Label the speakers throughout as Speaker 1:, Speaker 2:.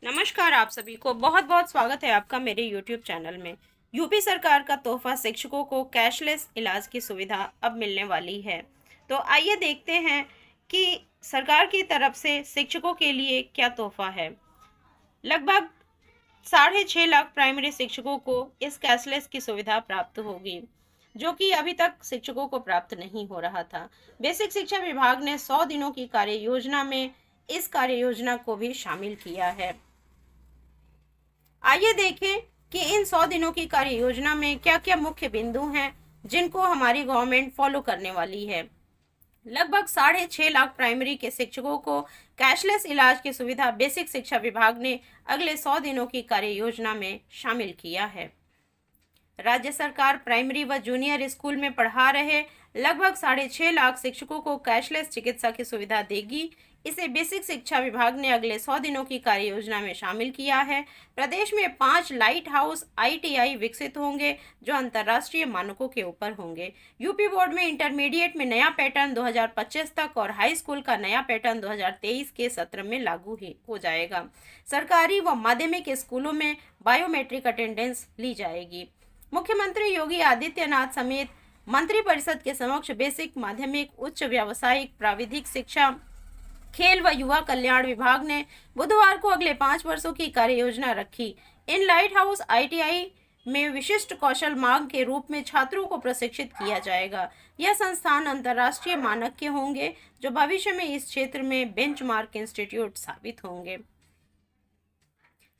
Speaker 1: नमस्कार, आप सभी को बहुत बहुत स्वागत है आपका मेरे YouTube चैनल में। यूपी सरकार का तोहफा शिक्षकों को कैशलेस इलाज की सुविधा अब मिलने वाली है। तो आइए देखते हैं कि सरकार की तरफ से शिक्षकों के लिए क्या तोहफा है। लगभग 6.5 लाख प्राइमरी शिक्षकों को इस कैशलेस की सुविधा प्राप्त होगी, जो कि अभी तक शिक्षकों को प्राप्त नहीं हो रहा था। बेसिक शिक्षा विभाग ने 100 दिनों की कार्य योजना में इस कार्य योजना को भी शामिल किया है। आइए देखें कि इन 100 दिनों की कार्य योजना में क्या क्या मुख्य बिंदु हैं जिनको हमारी गवर्नमेंट फॉलो करने वाली है। लगभग 6.5 लाख प्राइमरी के शिक्षकों को कैशलेस इलाज की सुविधा बेसिक शिक्षा विभाग ने अगले 100 दिनों की कार्य योजना में शामिल किया है। राज्य सरकार प्राइमरी व जूनियर स्कूल में पढ़ा रहे लगभग 6.5 लाख शिक्षकों को कैशलेस चिकित्सा की सुविधा देगी। इसे बेसिक शिक्षा विभाग ने अगले 100 दिनों की कार्य योजना में शामिल किया है। प्रदेश में 5 लाइट हाउस ITI विकसित होंगे जो अंतर्राष्ट्रीय मानकों के ऊपर होंगे। यूपी बोर्ड में इंटरमीडिएट में नया पैटर्न 2025 तक और हाई स्कूल का नया पैटर्न 2023 के सत्र में लागू हो जाएगा। सरकारी व माध्यमिक स्कूलों में बायोमेट्रिक अटेंडेंस ली जाएगी। मुख्यमंत्री योगी आदित्यनाथ समेत मंत्रिपरिषद के समक्ष बेसिक, माध्यमिक, उच्च व्यावसायिक, प्राविधिक शिक्षा, खेल व युवा कल्याण विभाग ने बुधवार को अगले 5 वर्षों की कार्य योजना रखी। इन लाइट हाउस ITI में विशिष्ट कौशल मांग के रूप में छात्रों को प्रशिक्षित किया जाएगा। यह संस्थान अंतर्राष्ट्रीय मानक के होंगे जो भविष्य में इस क्षेत्र में बेंचमार्क इंस्टीट्यूट साबित होंगे।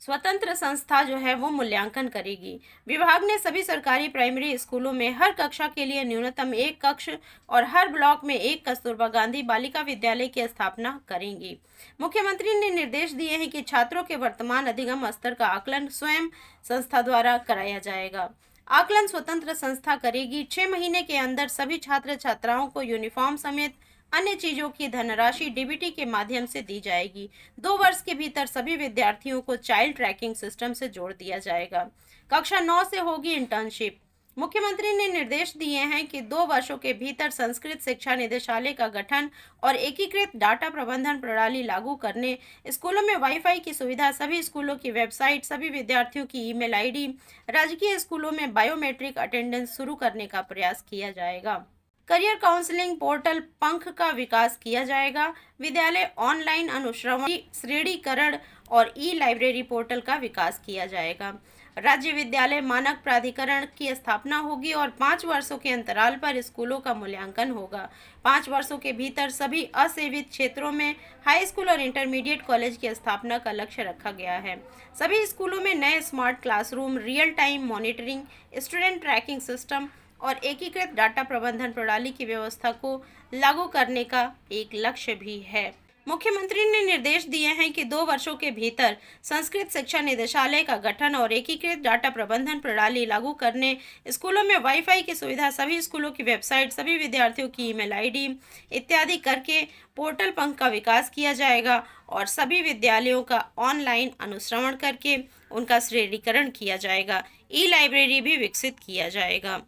Speaker 1: स्वतंत्र संस्था जो है वो मूल्यांकन करेगी। विभाग ने सभी सरकारी प्राइमरी स्कूलों में हर कक्षा के लिए न्यूनतम 1 कक्ष और हर ब्लॉक में 1 कस्तूरबा गांधी बालिका विद्यालय की स्थापना करेंगी। मुख्यमंत्री ने निर्देश दिए हैं कि छात्रों के वर्तमान अधिगम स्तर का आकलन स्वयं संस्था द्वारा कराया जाएगा। आकलन स्वतंत्र संस्था करेगी। 6 महीने के अंदर सभी छात्र छात्राओं को यूनिफॉर्म समेत अन्य चीजों की धनराशि DBT के माध्यम से दी जाएगी। 2 वर्ष के भीतर सभी विद्यार्थियों को चाइल्ड ट्रैकिंग सिस्टम से जोड़ दिया जाएगा। कक्षा 9 से होगी इंटर्नशिप। मुख्यमंत्री ने निर्देश दिए हैं कि 2 वर्षों के भीतर संस्कृत शिक्षा निदेशालय का गठन और एकीकृत डाटा प्रबंधन प्रणाली लागू करने, स्कूलों में वाईफाई की सुविधा, सभी स्कूलों की वेबसाइट, सभी विद्यार्थियों की ईमेल ID, राजकीय स्कूलों में बायोमेट्रिक अटेंडेंस शुरू करने का प्रयास किया जाएगा। करियर काउंसलिंग पोर्टल पंख का विकास किया जाएगा। विद्यालय ऑनलाइन अनुश्रवण, श्रेणीकरण और लाइब्रेरी पोर्टल का विकास किया जाएगा। राज्य विद्यालय मानक प्राधिकरण की स्थापना होगी और 5 वर्षों के अंतराल पर स्कूलों का मूल्यांकन होगा। 5 वर्षों के भीतर सभी असेवित क्षेत्रों में हाई स्कूल और इंटरमीडिएट कॉलेज की स्थापना का लक्ष्य रखा गया है। सभी स्कूलों में नए smart classroom, real time monitoring, student tracking system और एकीकृत डाटा प्रबंधन प्रणाली की व्यवस्था को लागू करने का एक लक्ष्य भी है। मुख्यमंत्री ने निर्देश दिए हैं कि 2 वर्षों के भीतर संस्कृत शिक्षा निदेशालय का गठन और एकीकृत डाटा प्रबंधन प्रणाली लागू करने, स्कूलों में वाईफाई की सुविधा, सभी स्कूलों की वेबसाइट, सभी विद्यार्थियों की ईमेल ID इत्यादि करके पोर्टल पंख का विकास किया जाएगा और सभी विद्यालयों का ऑनलाइन अनुश्रवण करके उनका श्रेणीकरण किया जाएगा। लाइब्रेरी भी विकसित किया जाएगा।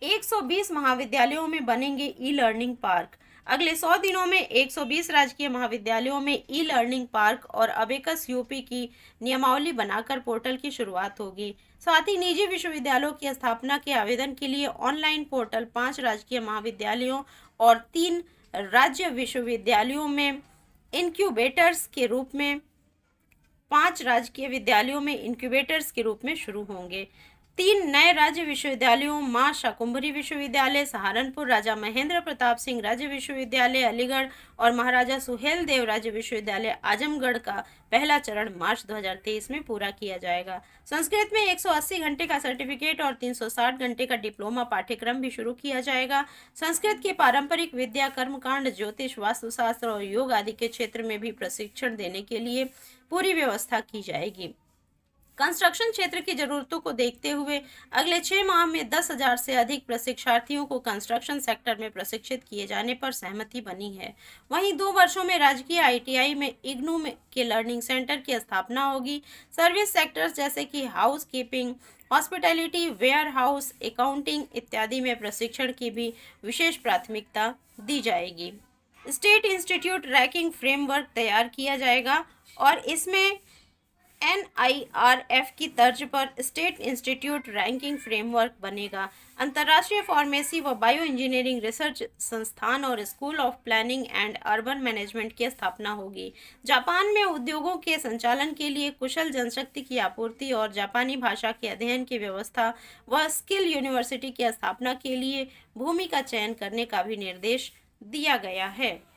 Speaker 1: 120 महाविद्यालयों में बनेंगे लर्निंग पार्क। अगले 100 दिनों में 120 राजकीय महाविद्यालयों में लर्निंग पार्क और अबेकस यूपी की नियमावली बनाकर पोर्टल की शुरुआत होगी। साथ ही निजी विश्वविद्यालयों की स्थापना के आवेदन के लिए ऑनलाइन पोर्टल 5 राजकीय महाविद्यालयों और 3 राज्य विश्वविद्यालयों में इनक्यूबेटर्स के रूप में 5 राजकीय विद्यालयों में इनक्यूबेटर्स के रूप में शुरू होंगे। 3 नए राज्य विश्वविद्यालयों मां शाकुंभरी विश्वविद्यालय सहारनपुर, राजा महेंद्र प्रताप सिंह राज्य विश्वविद्यालय अलीगढ़ और महाराजा सुहेल देव राज्य विश्वविद्यालय आजमगढ़ का पहला चरण मार्च 2023 में पूरा किया जाएगा। संस्कृत में 180 घंटे का सर्टिफिकेट और 360 घंटे का डिप्लोमा पाठ्यक्रम भी शुरू किया जाएगा। संस्कृत के पारंपरिक विद्या, कर्मकांड, ज्योतिष, वास्तुशास्त्र और योग आदि के क्षेत्र में भी प्रशिक्षण देने के लिए पूरी व्यवस्था की जाएगी। कंस्ट्रक्शन क्षेत्र की जरूरतों को देखते हुए अगले 6 माह में 10,000 से अधिक प्रशिक्षार्थियों को कंस्ट्रक्शन सेक्टर में प्रशिक्षित किए जाने पर सहमति बनी है। वहीं 2 वर्षों में राजकीय ITI में इग्नू के लर्निंग सेंटर की स्थापना होगी। सर्विस सेक्टर्स जैसे कि housekeeping, hospitality, warehouse, accounting इत्यादि में प्रशिक्षण की भी विशेष प्राथमिकता दी जाएगी। स्टेट इंस्टीट्यूट रैंकिंग फ्रेमवर्क तैयार किया जाएगा और इसमें NIRF की तर्ज पर स्टेट इंस्टीट्यूट रैंकिंग फ्रेमवर्क बनेगा। अंतर्राष्ट्रीय फार्मेसी व बायो इंजीनियरिंग रिसर्च संस्थान और school of planning and urban management की स्थापना होगी। जापान में उद्योगों के संचालन के लिए कुशल जनशक्ति की आपूर्ति और जापानी भाषा के अध्ययन की व्यवस्था व स्किल यूनिवर्सिटी की स्थापना के लिए भूमि का चयन करने का भी निर्देश दिया गया है।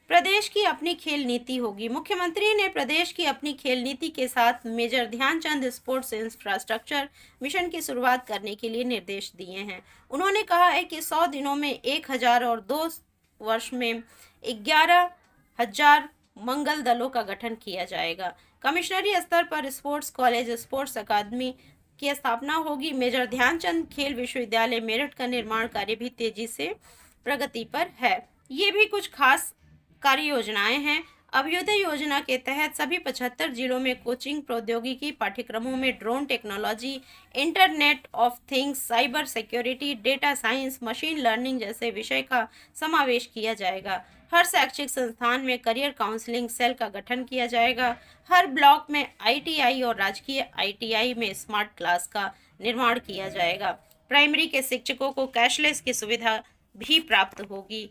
Speaker 1: प्रदेश की अपनी खेल नीति होगी। मुख्यमंत्री ने प्रदेश की अपनी खेल नीति के साथ major Dhyan Chand sports infrastructure mission की शुरुआत करने के लिए निर्देश दिए हैं। उन्होंने कहा है कि 100 दिनों में 1000 और 2 वर्ष में 11,000 मंगल दलों का गठन किया जाएगा। कमिश्नरी स्तर पर स्पोर्ट्स कॉलेज, स्पोर्ट्स अकादमी की स्थापना होगी। मेजर ध्यानचंद खेल विश्वविद्यालय मेरठ का निर्माण कार्य भी तेजी से प्रगति पर है। ये भी कुछ खास कार्य योजनाएं हैं। अभ्युदय योजना के तहत सभी 75 जिलों में कोचिंग प्रौद्योगिकी पाठ्यक्रमों में drone technology, internet of things, cyber security, data science, machine learning जैसे विषय का समावेश किया जाएगा। हर शैक्षिक संस्थान में करियर काउंसलिंग सेल का गठन किया जाएगा। हर ब्लॉक में ITI और राजकीय ITI में स्मार्ट क्लास का निर्माण किया जाएगा। प्राइमरी के शिक्षकों को कैशलेस की सुविधा भी प्राप्त होगी।